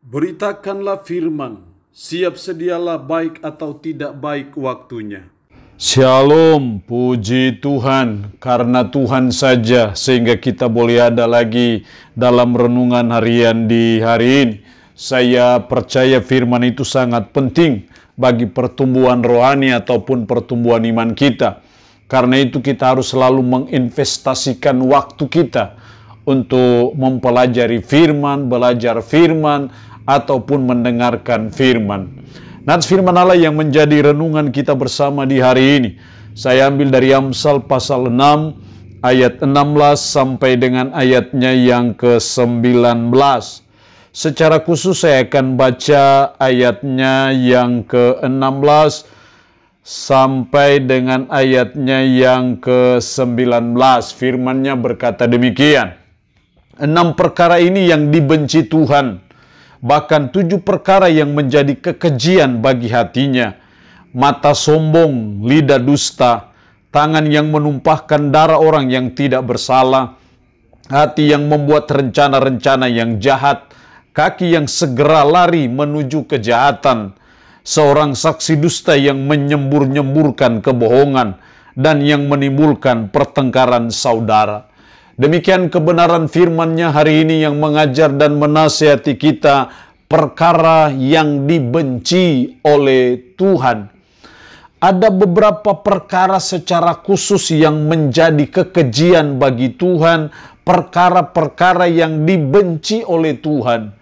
Beritakanlah firman, siap sedialah baik atau tidak baik waktunya. Shalom, puji Tuhan, karena Tuhan saja sehingga kita boleh ada lagi dalam renungan harian di hari ini. Saya percaya firman itu sangat penting bagi pertumbuhan rohani ataupun pertumbuhan iman kita. Karena itu kita harus selalu menginvestasikan waktu kita untuk mempelajari firman, belajar firman, ataupun mendengarkan firman. Nats firman Allah yang menjadi renungan kita bersama di hari ini, saya ambil dari Amsal pasal 6 ayat 16 sampai dengan ayatnya yang ke-19. Secara khusus saya akan baca ayatnya yang ke-16 sampai dengan ayatnya yang ke-19. Firman-Nya berkata demikian. 6 perkara ini yang dibenci Tuhan, bahkan 7 perkara yang menjadi kekejian bagi hatinya: mata sombong, lidah dusta, tangan yang menumpahkan darah orang yang tidak bersalah, hati yang membuat rencana-rencana yang jahat, kaki yang segera lari menuju kejahatan, seorang saksi dusta yang menyembur-nyemburkan kebohongan, dan yang menimbulkan pertengkaran saudara. Demikian kebenaran firman-Nya hari ini yang mengajar dan menasihati kita perkara yang dibenci oleh Tuhan. Ada beberapa perkara secara khusus yang menjadi kekejian bagi Tuhan, perkara-perkara yang dibenci oleh Tuhan.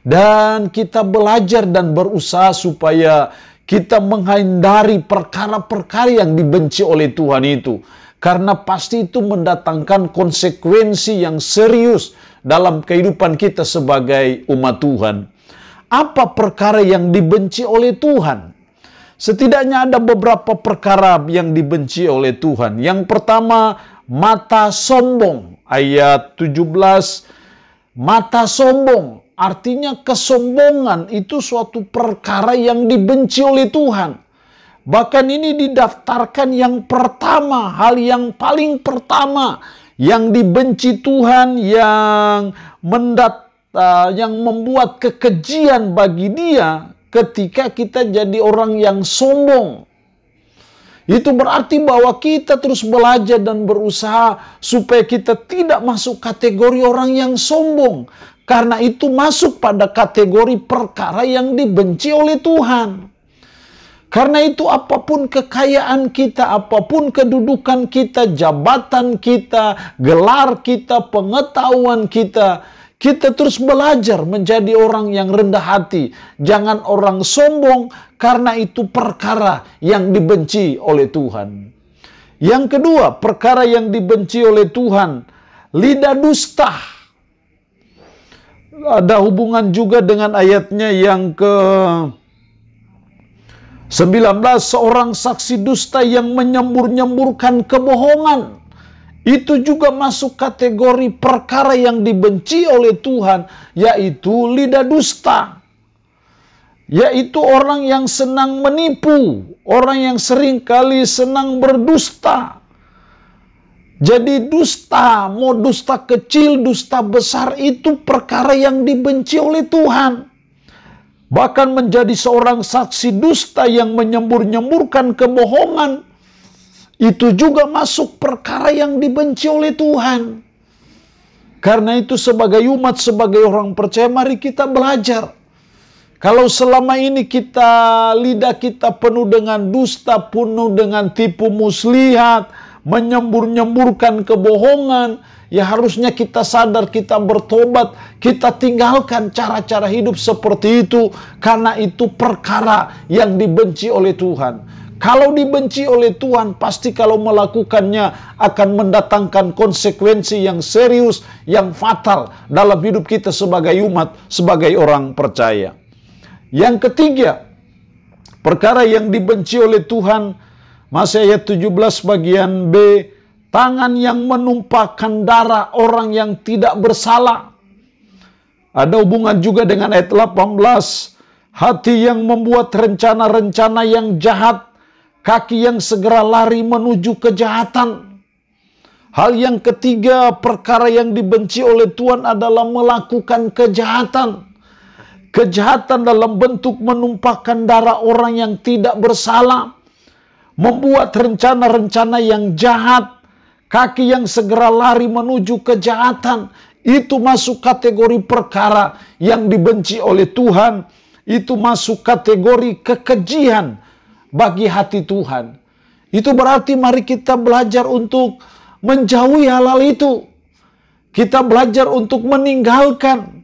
Dan kita belajar dan berusaha supaya kita menghindari perkara-perkara yang dibenci oleh Tuhan itu. Karena pasti itu mendatangkan konsekuensi yang serius dalam kehidupan kita sebagai umat Tuhan. Apa perkara yang dibenci oleh Tuhan? Setidaknya ada beberapa perkara yang dibenci oleh Tuhan. Yang pertama, mata sombong. Ayat 17, mata sombong. Artinya kesombongan itu suatu perkara yang dibenci oleh Tuhan. Bahkan ini didaftarkan yang pertama, hal yang paling pertama yang dibenci Tuhan, yang membuat kekejian bagi Dia ketika kita jadi orang yang sombong. Itu berarti bahwa kita terus belajar dan berusaha supaya kita tidak masuk kategori orang yang sombong. Karena itu masuk pada kategori perkara yang dibenci oleh Tuhan. Karena itu apapun kekayaan kita, apapun kedudukan kita, jabatan kita, gelar kita, pengetahuan kita, kita terus belajar menjadi orang yang rendah hati. Jangan orang sombong, karena itu perkara yang dibenci oleh Tuhan. Yang kedua, perkara yang dibenci oleh Tuhan, lidah dusta. Ada hubungan juga dengan ayatnya yang ke-19, seorang saksi dusta yang menyembur-nyemburkan kebohongan. Itu juga masuk kategori perkara yang dibenci oleh Tuhan, yaitu lidah dusta. Yaitu orang yang senang menipu, orang yang seringkali senang berdusta. Jadi dusta, mau dusta kecil, dusta besar, itu perkara yang dibenci oleh Tuhan. Bahkan menjadi seorang saksi dusta yang menyembur-nyemburkan kebohongan, itu juga masuk perkara yang dibenci oleh Tuhan. Karena itu sebagai umat, sebagai orang percaya, mari kita belajar. Kalau selama ini lidah kita penuh dengan dusta, penuh dengan tipu muslihat, menyembur-nyemburkan kebohongan, ya harusnya kita sadar, kita bertobat, kita tinggalkan cara-cara hidup seperti itu, karena itu perkara yang dibenci oleh Tuhan. Kalau dibenci oleh Tuhan, pasti kalau melakukannya akan mendatangkan konsekuensi yang serius, yang fatal dalam hidup kita sebagai umat, sebagai orang percaya. Yang ketiga, perkara yang dibenci oleh Tuhan, masih ayat 17 bagian B, tangan yang menumpahkan darah orang yang tidak bersalah. Ada hubungan juga dengan ayat 18, hati yang membuat rencana-rencana yang jahat, kaki yang segera lari menuju kejahatan. Hal yang ketiga, perkara yang dibenci oleh Tuhan adalah melakukan kejahatan. kejahatan dalam bentuk menumpahkan darah orang yang tidak bersalah, membuat rencana-rencana yang jahat, kaki yang segera lari menuju kejahatan, itu masuk kategori perkara yang dibenci oleh Tuhan. Itu masuk kategori kekejian bagi hati Tuhan. Itu berarti mari kita belajar untuk menjauhi hal-hal itu. Kita belajar untuk meninggalkan.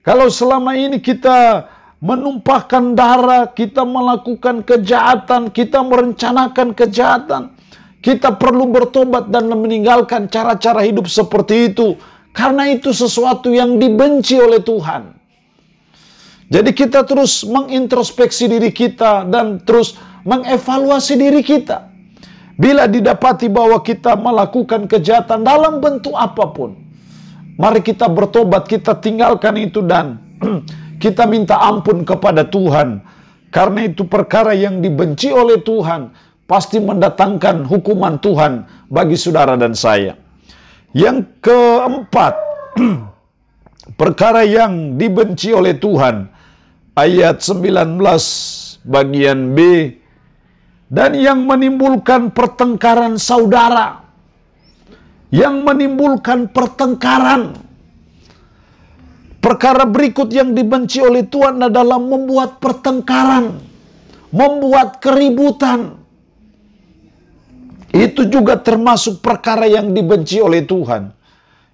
Kalau selama ini kita menumpahkan darah, kita melakukan kejahatan, kita merencanakan kejahatan, kita perlu bertobat dan meninggalkan cara-cara hidup seperti itu. Karena itu sesuatu yang dibenci oleh Tuhan. Jadi kita terus mengintrospeksi diri kita dan terus mengevaluasi diri kita. Bila didapati bahwa kita melakukan kejahatan dalam bentuk apapun, mari kita bertobat, kita tinggalkan itu dan kita minta ampun kepada Tuhan. Karena itu perkara yang dibenci oleh Tuhan pasti mendatangkan hukuman Tuhan bagi saudara dan saya. Yang keempat, perkara yang dibenci oleh Tuhan, ayat 19 bagian B, dan yang menimbulkan pertengkaran saudara. Yang menimbulkan pertengkaran. Perkara berikut yang dibenci oleh Tuhan adalah membuat pertengkaran, membuat keributan. Itu juga termasuk perkara yang dibenci oleh Tuhan.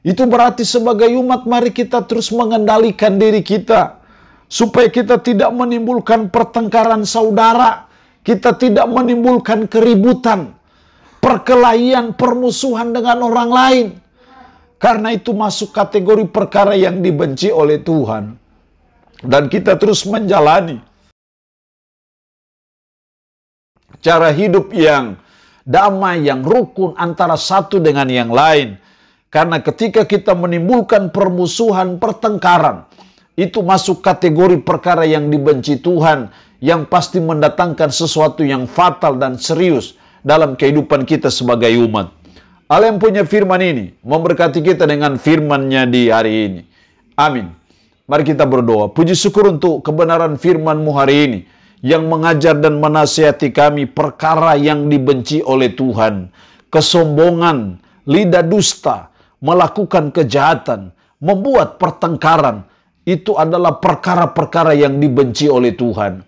Itu berarti sebagai umat mari kita terus mengendalikan diri kita, supaya kita tidak menimbulkan pertengkaran saudara, kita tidak menimbulkan keributan, perkelahian, permusuhan dengan orang lain. Karena itu masuk kategori perkara yang dibenci oleh Tuhan. Dan kita terus menjalani cara hidup yang damai, yang rukun antara satu dengan yang lain. Karena ketika kita menimbulkan permusuhan, pertengkaran, itu masuk kategori perkara yang dibenci Tuhan, yang pasti mendatangkan sesuatu yang fatal dan serius dalam kehidupan kita sebagai umat. Allah yang punya firman ini memberkati kita dengan firman-Nya di hari ini. Amin. Mari kita berdoa. Puji syukur untuk kebenaran firman-Mu hari ini, yang mengajar dan menasihati kami perkara yang dibenci oleh Tuhan. Kesombongan, lidah dusta, melakukan kejahatan, membuat pertengkaran, itu adalah perkara-perkara yang dibenci oleh Tuhan.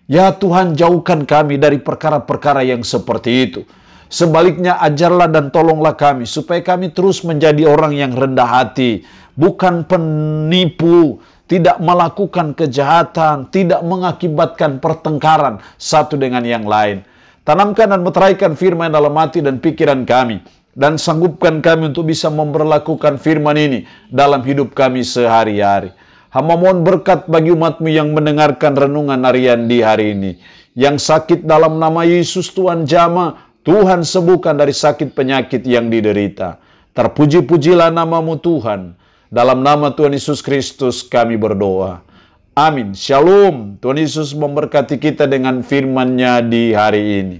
Ya Tuhan, jauhkan kami dari perkara-perkara yang seperti itu. Sebaliknya ajarlah dan tolonglah kami, supaya kami terus menjadi orang yang rendah hati, bukan penipu, tidak melakukan kejahatan, tidak mengakibatkan pertengkaran satu dengan yang lain. Tanamkan dan meteraikan firman dalam hati dan pikiran kami, dan sanggupkan kami untuk bisa memperlakukan firman ini dalam hidup kami sehari-hari. Hamba mohon berkat bagi umat-Mu yang mendengarkan renungan harian di hari ini. Yang sakit dalam nama Yesus Tuhan jamah, Tuhan sembuhkan dari sakit penyakit yang diderita. Terpuji-pujilah nama-Mu Tuhan. Dalam nama Tuhan Yesus Kristus kami berdoa. Amin. Shalom. Tuhan Yesus memberkati kita dengan firman-Nya di hari ini.